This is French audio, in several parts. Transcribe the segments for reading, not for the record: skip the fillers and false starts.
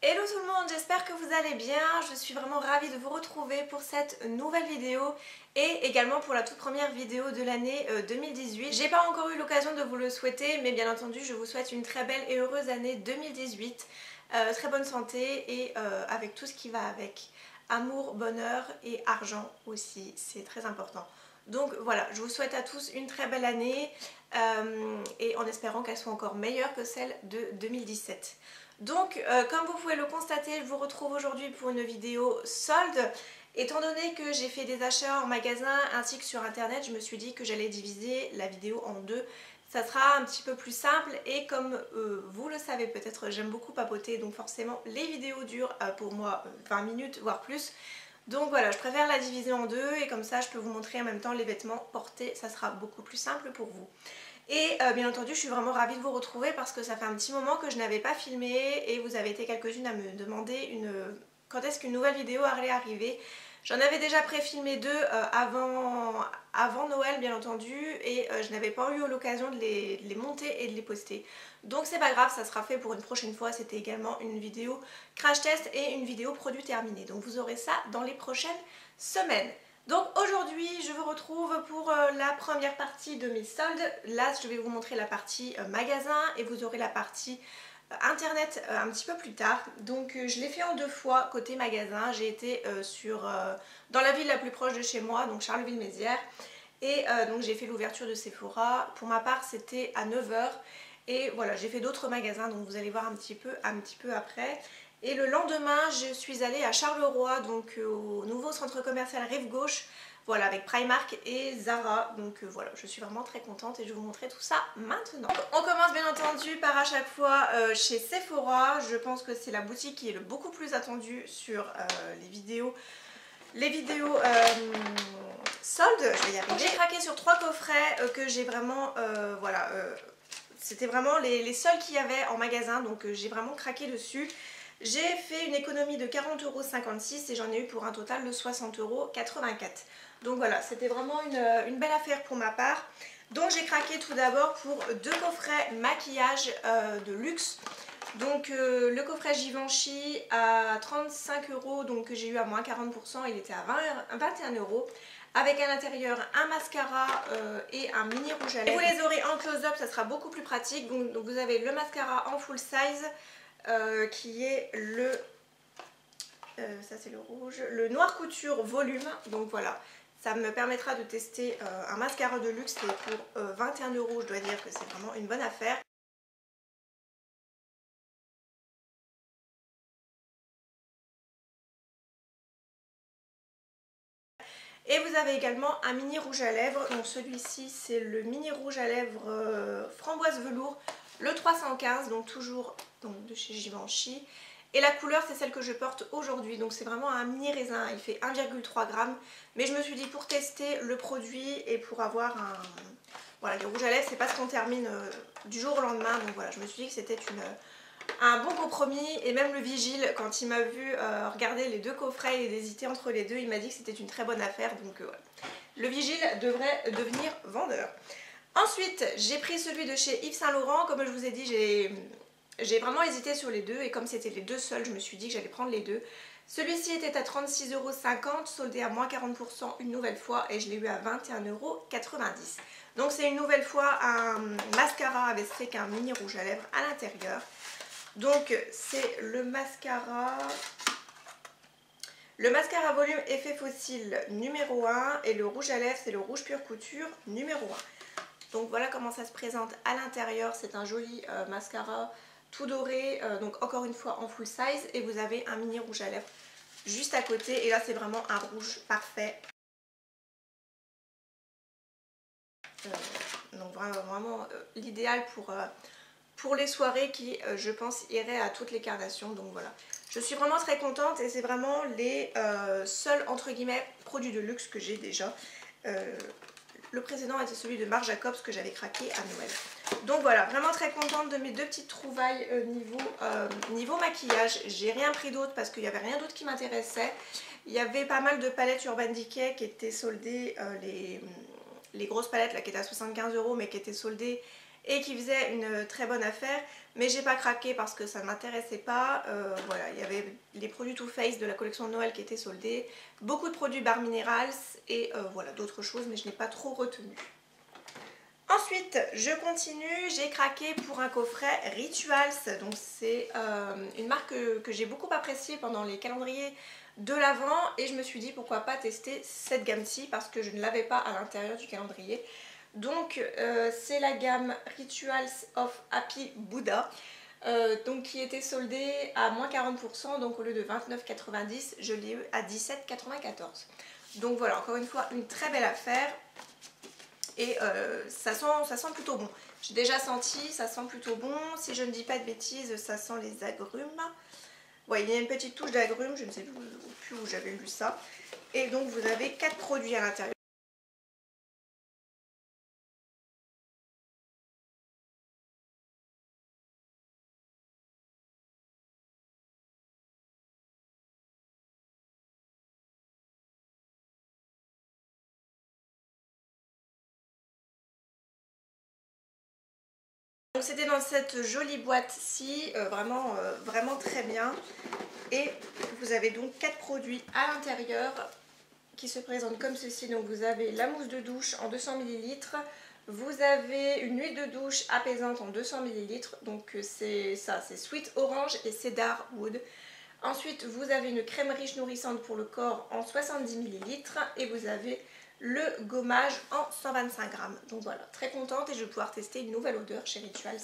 Hello tout le monde, j'espère que vous allez bien. Je suis vraiment ravie de vous retrouver pour cette nouvelle vidéo et également pour la toute première vidéo de l'année 2018. J'ai pas encore eu l'occasion de vous le souhaiter, mais bien entendu je vous souhaite une très belle et heureuse année 2018. Très bonne santé et avec tout ce qui va avec. Amour, bonheur et argent aussi, c'est très important. Donc voilà, je vous souhaite à tous une très belle année et en espérant qu'elle soit encore meilleure que celle de 2017. Donc comme vous pouvez le constater, je vous retrouve aujourd'hui pour une vidéo solde. Étant donné que j'ai fait des achats en magasin ainsi que sur internet, je me suis dit que j'allais diviser la vidéo en deux. Ça sera un petit peu plus simple et comme vous le savez peut-être, j'aime beaucoup papoter, donc forcément les vidéos durent pour moi 20 minutes voire plus. Donc voilà, je préfère la diviser en deux et comme ça je peux vous montrer en même temps les vêtements portés, ça sera beaucoup plus simple pour vous. Et bien entendu je suis vraiment ravie de vous retrouver parce que ça fait un petit moment que je n'avais pas filmé et vous avez été quelques-unes à me demander quand est-ce qu'une nouvelle vidéo allait arriver. J'en avais déjà pré-filmé deux avant Noël bien entendu et je n'avais pas eu l'occasion de les monter et de les poster. Donc c'est pas grave, ça sera fait pour une prochaine fois. C'était également une vidéo crash test et une vidéo produit terminé. Donc vous aurez ça dans les prochaines semaines. Donc aujourd'hui je vous retrouve pour la première partie de mes soldes. Là je vais vous montrer la partie magasin et vous aurez la partie internet un petit peu plus tard. Donc je l'ai fait en deux fois côté magasin. J'ai été dans la ville la plus proche de chez moi, donc Charleville-Mézières. Et donc j'ai fait l'ouverture de Sephora. Pour ma part c'était à 9 h. Et voilà, j'ai fait d'autres magasins, donc vous allez voir un petit peu après. Et le lendemain, je suis allée à Charleroi, donc au nouveau centre commercial Rive Gauche, voilà, avec Primark et Zara. Donc voilà, je suis vraiment très contente et je vais vous montrer tout ça maintenant. Donc, on commence bien entendu par à chaque fois chez Sephora. Je pense que c'est la boutique qui est le beaucoup plus attendue sur les vidéos. Soldes, je vais y arriver. J'ai craqué sur 3 coffrets que j'ai vraiment, c'était vraiment les seuls qu'il y avait en magasin, donc j'ai vraiment craqué dessus. J'ai fait une économie de 40,56 € et j'en ai eu pour un total de 60,84 €. Donc voilà, c'était vraiment une belle affaire pour ma part. Donc j'ai craqué tout d'abord pour 2 coffrets maquillage de luxe. Donc le coffret Givenchy à 35 €, donc j'ai eu à moins 40%, il était à 21 €. Avec à l'intérieur un mascara et un mini rouge à lèvres. Et vous les aurez en close-up, ça sera beaucoup plus pratique. Donc vous avez le mascara en full size qui est ça c'est le rouge, le Noir Couture volume. Donc voilà, ça me permettra de tester un mascara de luxe et pour 21 €, je dois dire que c'est vraiment une bonne affaire. Et vous avez également un mini rouge à lèvres. Donc celui-ci c'est le mini rouge à lèvres framboise velours, le 315, donc toujours de chez Givenchy. Et la couleur c'est celle que je porte aujourd'hui, donc c'est vraiment un mini raisin, il fait 1,3 g. Mais je me suis dit pour tester le produit et pour avoir un... Voilà, les rouges à lèvres c'est pas ce qu'on termine du jour au lendemain, donc voilà, je me suis dit que c'était un bon compromis. Et même le vigile, quand il m'a vu regarder les deux coffrets et hésiter entre les deux, il m'a dit que c'était une très bonne affaire. Donc voilà. Le vigile devrait devenir vendeur. Ensuite j'ai pris celui de chez Yves Saint Laurent. Comme je vous ai dit, j'ai vraiment hésité sur les deux et comme c'était les deux seuls, je me suis dit que j'allais prendre les deux. Celui-ci était à 36,50 €, soldé à moins 40% une nouvelle fois et je l'ai eu à 21,90 €. Donc c'est une nouvelle fois un mascara avec un mini rouge à lèvres à l'intérieur. Donc c'est le mascara volume effet fossile numéro 1 et le rouge à lèvres c'est le rouge pure couture numéro 1. Donc voilà comment ça se présente à l'intérieur. C'est un joli mascara tout doré, donc encore une fois en full size, et vous avez un mini rouge à lèvres juste à côté et là c'est vraiment un rouge parfait. Donc vraiment l'idéal pour les soirées qui je pense iraient à toutes les carnations. Donc voilà, je suis vraiment très contente et c'est vraiment les seuls entre guillemets produits de luxe que j'ai déjà. Le précédent était celui de Marc Jacobs que j'avais craqué à Noël. Donc voilà, vraiment très contente de mes deux petites trouvailles niveau maquillage. J'ai rien pris d'autre parce qu'il n'y avait rien d'autre qui m'intéressait. Il y avait pas mal de palettes Urban Decay qui étaient soldées, les grosses palettes là qui étaient à 75 € mais qui étaient soldées et qui faisait une très bonne affaire, mais j'ai pas craqué parce que ça ne m'intéressait pas. Voilà, il y avait les produits Too Faced de la collection de Noël qui étaient soldés, beaucoup de produits Bar Minerals et voilà d'autres choses, mais je n'ai pas trop retenu. Ensuite, je continue, j'ai craqué pour un coffret Rituals, donc c'est une marque que j'ai beaucoup appréciée pendant les calendriers de l'Avent et je me suis dit pourquoi pas tester cette gamme-ci parce que je ne l'avais pas à l'intérieur du calendrier. Donc c'est la gamme Rituals of Happy Buddha, donc qui était soldée à moins 40%, donc au lieu de 29,90 je l'ai eu à 17,94. Donc voilà, encore une fois une très belle affaire. Et ça sent plutôt bon. J'ai déjà senti, ça sent plutôt bon. Si je ne dis pas de bêtises, ça sent les agrumes. Ouais, il y a une petite touche d'agrumes, je ne sais plus où j'avais lu ça. Et donc vous avez 4 produits à l'intérieur. Donc c'était dans cette jolie boîte-ci, vraiment très bien. Et vous avez donc 4 produits à l'intérieur qui se présentent comme ceci. Donc vous avez la mousse de douche en 200 ml, vous avez une huile de douche apaisante en 200 ml, donc c'est ça, c'est Sweet Orange et Cedar Wood. Ensuite vous avez une crème riche nourrissante pour le corps en 70 ml et vous avez le gommage en 125 grammes. Donc voilà, très contente et je vais pouvoir tester une nouvelle odeur chez Rituals.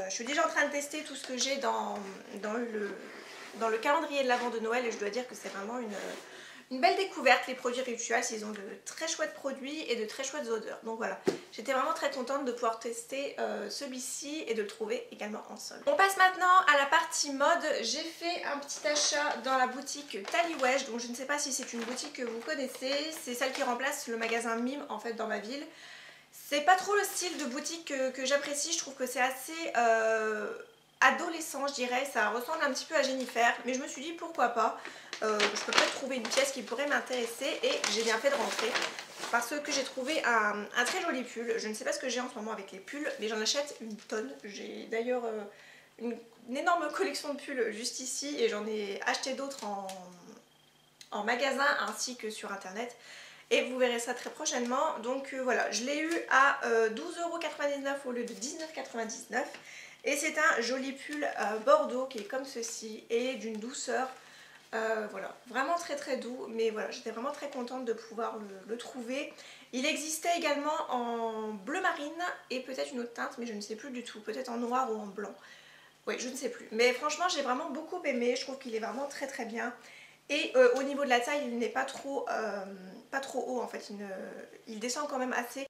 Je suis déjà en train de tester tout ce que j'ai dans le calendrier de l'Avent de Noël et je dois dire que c'est vraiment une belle découverte. Les produits Rituals, ils ont de très chouettes produits et de très chouettes odeurs. Donc voilà, j'étais vraiment très contente de pouvoir tester celui-ci et de le trouver également en solde. On passe maintenant à la partie mode. J'ai fait un petit achat dans la boutique Tallywedge. Donc je ne sais pas si c'est une boutique que vous connaissez. C'est celle qui remplace le magasin Mime en fait dans ma ville. C'est pas trop le style de boutique que j'apprécie. Je trouve que c'est assez adolescent, je dirais. Ça ressemble un petit peu à Jennifer, mais je me suis dit pourquoi pas. Je peux peut-être trouver une pièce qui pourrait m'intéresser et j'ai bien fait de rentrer parce que j'ai trouvé un très joli pull. Je ne sais pas ce que j'ai en ce moment avec les pulls, mais j'en achète une tonne. J'ai d'ailleurs une énorme collection de pulls juste ici et j'en ai acheté d'autres en magasin ainsi que sur internet. Et vous verrez ça très prochainement. Donc voilà, je l'ai eu à 12,99 € au lieu de 19,99 €. Et c'est un joli pull bordeaux qui est comme ceci et d'une douceur. Voilà, vraiment très très doux. Mais voilà, j'étais vraiment très contente de pouvoir le trouver. Il existait également en bleu marine et peut-être une autre teinte, mais je ne sais plus du tout. Peut-être en noir ou en blanc. Oui, je ne sais plus. Mais franchement, j'ai vraiment beaucoup aimé. Je trouve qu'il est vraiment très très bien. Et au niveau de la taille, il n'est pas trop haut en fait, il descend quand même assez.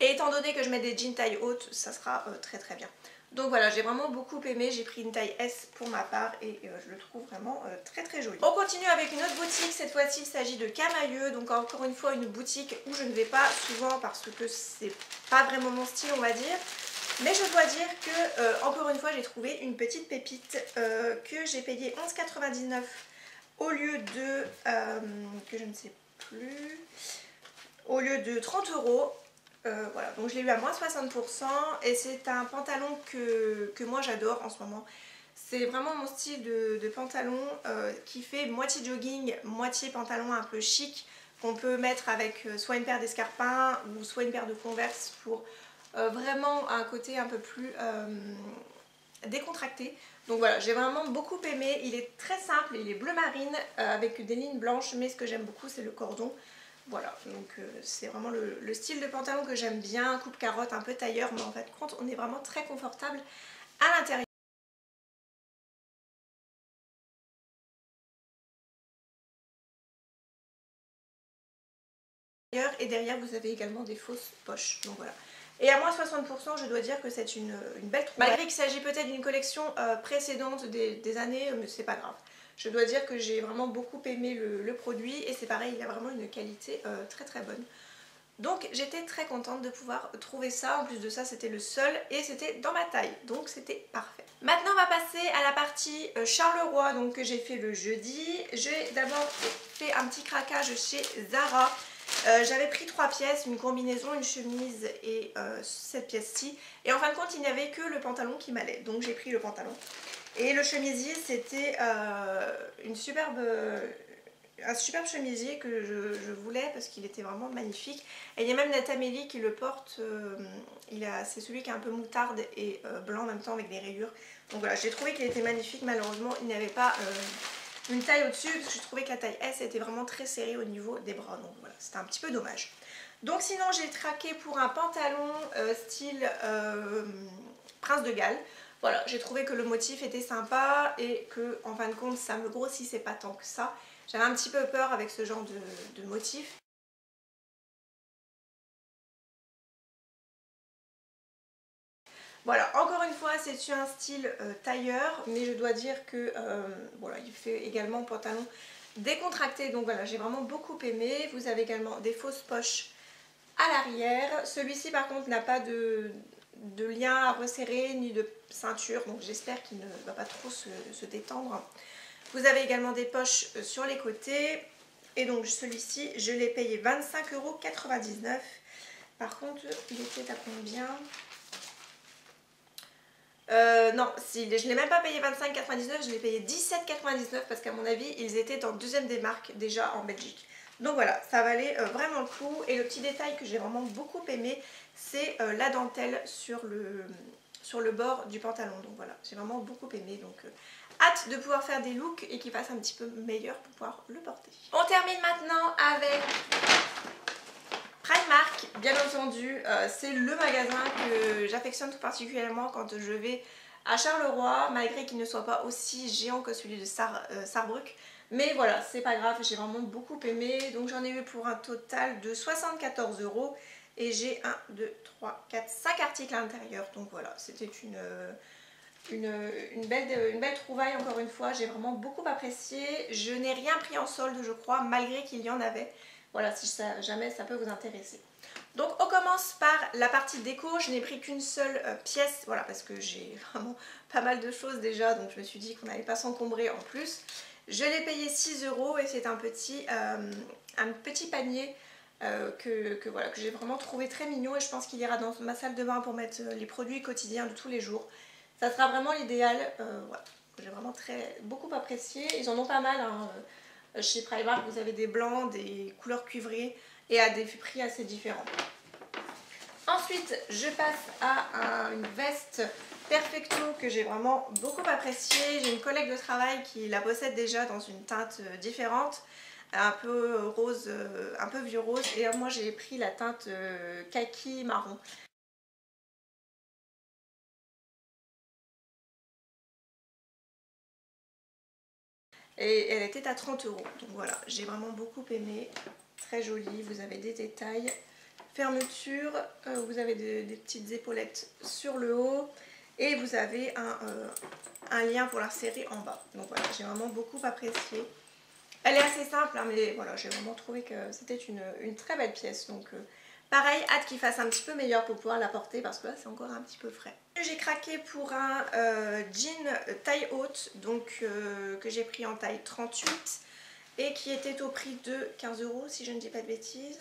Et étant donné que je mets des jeans taille haute, ça sera très très bien. Donc voilà, j'ai vraiment beaucoup aimé, j'ai pris une taille S pour ma part et je le trouve vraiment très très joli. On continue avec une autre boutique, cette fois-ci il s'agit de Camaïeu, donc encore une fois une boutique où je ne vais pas souvent parce que c'est pas vraiment mon style on va dire. Mais je dois dire que, encore une fois, j'ai trouvé une petite pépite que j'ai payé 11,99 € au lieu de, que je ne sais plus, au lieu de 30 €. Voilà, donc je l'ai eu à moins 60% et c'est un pantalon que moi j'adore en ce moment. C'est vraiment mon style de pantalon qui fait moitié jogging, moitié pantalon un peu chic qu'on peut mettre avec soit une paire d'escarpins ou soit une paire de Converse pour vraiment un côté un peu plus décontracté. Donc voilà, j'ai vraiment beaucoup aimé. Il est très simple, il est bleu marine avec des lignes blanches, mais ce que j'aime beaucoup c'est le cordon. Voilà, donc c'est vraiment le style de pantalon que j'aime bien, coupe carotte, un peu tailleur, mais en fait compte on est vraiment très confortable à l'intérieur. Et derrière vous avez également des fausses poches, donc voilà. Et à moins 60%, je dois dire que c'est une belle trouvaille. Malgré qu'il s'agit peut-être d'une collection précédente des années, mais c'est pas grave. Je dois dire que j'ai vraiment beaucoup aimé le produit et c'est pareil, il a vraiment une qualité très très bonne. Donc j'étais très contente de pouvoir trouver ça, en plus de ça c'était le seul et c'était dans ma taille, donc c'était parfait. Maintenant on va passer à la partie Charleroi donc, que j'ai fait le jeudi. J'ai d'abord fait un petit craquage chez Zara. J'avais pris 3 pièces, une combinaison, une chemise et cette pièce-ci. Et en fin de compte, il n'y avait que le pantalon qui m'allait. Donc j'ai pris le pantalon. Et le chemisier, c'était un superbe chemisier que je voulais parce qu'il était vraiment magnifique. Et il y a même Natamélie qui le porte. C'est celui qui est un peu moutarde et blanc en même temps avec des rayures. Donc voilà, j'ai trouvé qu'il était magnifique. Malheureusement, il n'y avait pas une taille au-dessus parce que je trouvais que la taille S était vraiment très serrée au niveau des bras. Donc voilà, c'était un petit peu dommage. Donc sinon, j'ai traqué pour un pantalon style Prince de Galles. Voilà, j'ai trouvé que le motif était sympa et que en fin de compte, ça me grossissait pas tant que ça. J'avais un petit peu peur avec ce genre de motif. Voilà, encore une fois, c'est un style tailleur, mais je dois dire que voilà, il fait également pantalon décontracté. Donc voilà, j'ai vraiment beaucoup aimé. Vous avez également des fausses poches à l'arrière. Celui-ci par contre n'a pas de lien à resserrer ni de ceinture, donc j'espère qu'il ne va pas trop se détendre. Vous avez également des poches sur les côtés. Et donc celui-ci, je l'ai payé 25,99 €. Par contre, il était à combien? Non, je ne l'ai même pas payé 25,99 €, je l'ai payé 17,99 € parce qu'à mon avis, ils étaient en deuxième démarque déjà en Belgique. Donc voilà, ça valait vraiment le coup. Et le petit détail que j'ai vraiment beaucoup aimé, c'est la dentelle sur le bord du pantalon. Donc voilà, j'ai vraiment beaucoup aimé. Donc hâte de pouvoir faire des looks et qu'il fasse un petit peu meilleur pour pouvoir le porter. On termine maintenant avec Primark, bien entendu. C'est le magasin que j'affectionne tout particulièrement quand je vais à Charleroi, malgré qu'il ne soit pas aussi géant que celui de Sarrebruck. Mais voilà, c'est pas grave, j'ai vraiment beaucoup aimé. Donc j'en ai eu pour un total de 74 € et j'ai 1, 2, 3, 4, 5 articles à l'intérieur. Donc voilà, c'était une belle trouvaille encore une fois. J'ai vraiment beaucoup apprécié. Je n'ai rien pris en solde, je crois, malgré qu'il y en avait. Voilà, si jamais ça peut vous intéresser. Donc on commence par la partie déco. Je n'ai pris qu'une seule pièce, voilà, parce que j'ai vraiment pas mal de choses déjà, donc je me suis dit qu'on n'allait pas s'encombrer en plus. Je l'ai payé 6 € et c'est un petit panier voilà, que j'ai vraiment trouvé très mignon et je pense qu'il ira dans ma salle de bain pour mettre les produits quotidiens de tous les jours. Ça sera vraiment l'idéal, voilà, j'ai vraiment beaucoup apprécié. Ils en ont pas mal, hein. Chez Primark, vous avez des blancs, des couleurs cuivrées et à des prix assez différents. Ensuite, je passe à une veste Perfecto que j'ai vraiment beaucoup appréciée. J'ai une collègue de travail qui la possède déjà dans une teinte différente, un peu rose, un peu vieux rose. Et moi, j'ai pris la teinte kaki marron. Et elle était à 30 €. Donc voilà, j'ai vraiment beaucoup aimé. Très jolie, vous avez des détails. Fermeture, vous avez des petites épaulettes sur le haut. Et vous avez un lien pour la serrer en bas. Donc voilà, j'ai vraiment beaucoup apprécié. Elle est assez simple, hein, mais voilà, j'ai vraiment trouvé que c'était une très belle pièce. Donc pareil, hâte qu'il fasse un petit peu meilleur pour pouvoir la porter parce que là c'est encore un petit peu frais. J'ai craqué pour un jean taille haute, donc que j'ai pris en taille 38 et qui était au prix de 15 € si je ne dis pas de bêtises.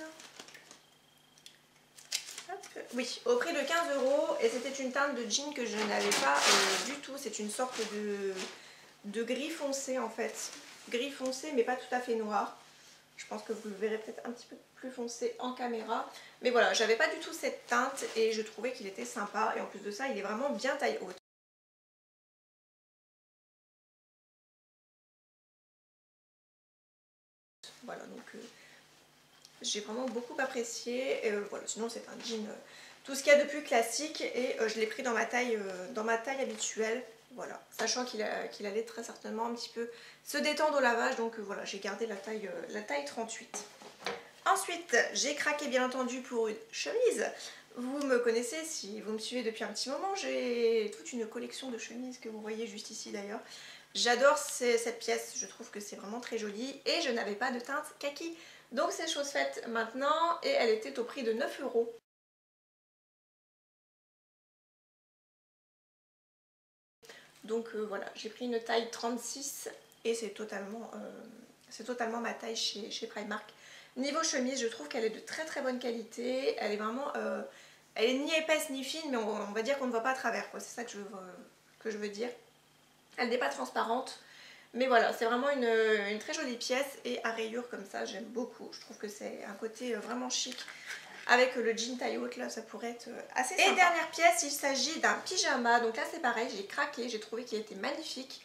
Oui, au prix de 15 € et c'était une teinte de jean que je n'avais pas du tout. C'est une sorte de gris foncé en fait. Gris foncé mais pas tout à fait noir. Je pense que vous le verrez peut-être un petit peu plus foncé en caméra. Mais voilà, j'avais pas du tout cette teinte et je trouvais qu'il était sympa. Et en plus de ça, il est vraiment bien taille haute. Voilà, donc j'ai vraiment beaucoup apprécié. Et, voilà, sinon c'est un jean, tout ce qu'il y a de plus classique. Et je l'ai pris dans ma taille habituelle. Voilà, sachant qu'il allait très certainement un petit peu se détendre au lavage. Donc voilà, j'ai gardé la taille 38. Ensuite, j'ai craqué bien entendu pour une chemise. Vous me connaissez, si vous me suivez depuis un petit moment, j'ai toute une collection de chemises que vous voyez juste ici d'ailleurs. J'adore cette pièce, je trouve que c'est vraiment très joli et je n'avais pas de teinte kaki. Donc c'est chose faite maintenant et elle était au prix de 9 €. Donc voilà, j'ai pris une taille 36 et c'est totalement ma taille chez Primark. Niveau chemise, je trouve qu'elle est de très très bonne qualité. Elle est vraiment... elle est ni épaisse ni fine, mais on va dire qu'on ne voit pas à travers, quoi. C'est ça que je veux dire. Elle n'est pas transparente. Mais voilà, c'est vraiment une très jolie pièce et à rayures comme ça, j'aime beaucoup. Je trouve que c'est un côté vraiment chic. Avec le jean taille haute, là, ça pourrait être assez sympa. Et dernière pièce, il s'agit d'un pyjama. Donc là, c'est pareil, j'ai craqué, j'ai trouvé qu'il était magnifique.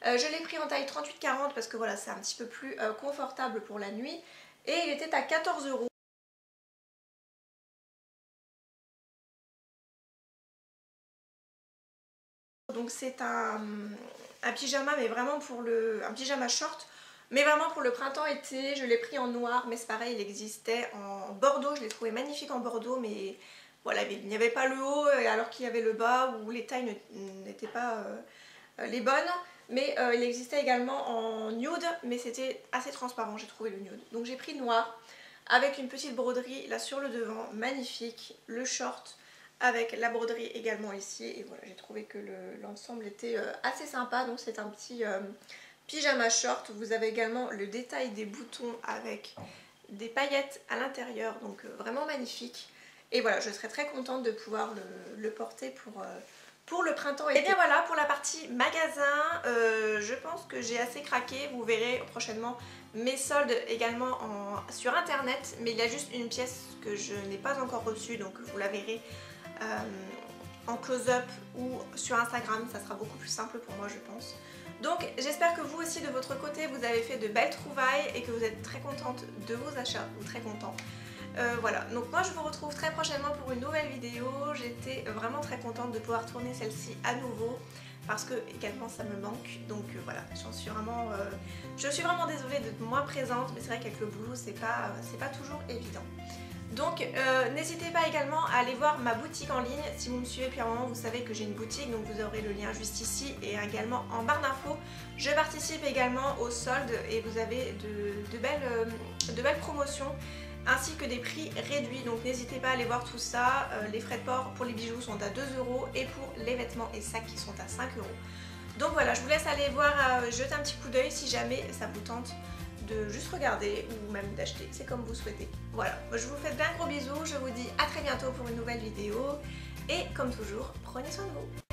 Je l'ai pris en taille 38-40 parce que voilà, c'est un petit peu plus confortable pour la nuit. Et il était à 14 €. Donc c'est un pyjama, mais vraiment pour un pyjama short, mais vraiment pour le printemps-été. Je l'ai pris en noir, mais c'est pareil, il existait en bordeaux. Je l'ai trouvé magnifique en bordeaux, mais voilà, il n'y avait pas le haut, alors qu'il y avait le bas, où les tailles n'étaient pas les bonnes. Mais il existait également en nude, mais c'était assez transparent, j'ai trouvé le nude. Donc j'ai pris noir, avec une petite broderie là sur le devant, magnifique, le short avec la broderie également ici, et voilà, j'ai trouvé que l'ensemble était assez sympa. Donc c'est un petit pyjama short. Vous avez également le détail des boutons avec des paillettes à l'intérieur, donc vraiment magnifique. Et voilà, je serais très contente de pouvoir le porter pour le printemps. Et bien voilà pour la partie magasin. Je pense que j'ai assez craqué. Vous verrez prochainement mes soldes également sur internet, mais il y a juste une pièce que je n'ai pas encore reçue, donc vous la verrez en close-up ou sur Instagram. Ça sera beaucoup plus simple pour moi, je pense. Donc j'espère que vous aussi de votre côté vous avez fait de belles trouvailles et que vous êtes très contente de vos achats, ou très content. Voilà, donc moi je vous retrouve très prochainement pour une nouvelle vidéo. J'étais vraiment très contente de pouvoir tourner celle-ci à nouveau parce que également ça me manque. Donc voilà, je suis vraiment désolée d'être moins présente, mais c'est vrai qu'avec le boulot c'est pas toujours évident. Donc n'hésitez pas également à aller voir ma boutique en ligne. Si vous me suivez depuis un moment, vous savez que j'ai une boutique, donc vous aurez le lien juste ici et également en barre d'infos. Je participe également aux soldes et vous avez de belles promotions ainsi que des prix réduits. Donc n'hésitez pas à aller voir tout ça. Les frais de port pour les bijoux sont à 2 € et pour les vêtements et sacs qui sont à 5 €. Donc voilà, je vous laisse aller voir, jeter un petit coup d'œil si jamais ça vous tente de juste regarder ou même d'acheter, c'est comme vous souhaitez. Voilà, je vous fais plein de gros bisous, je vous dis à très bientôt pour une nouvelle vidéo et comme toujours, prenez soin de vous.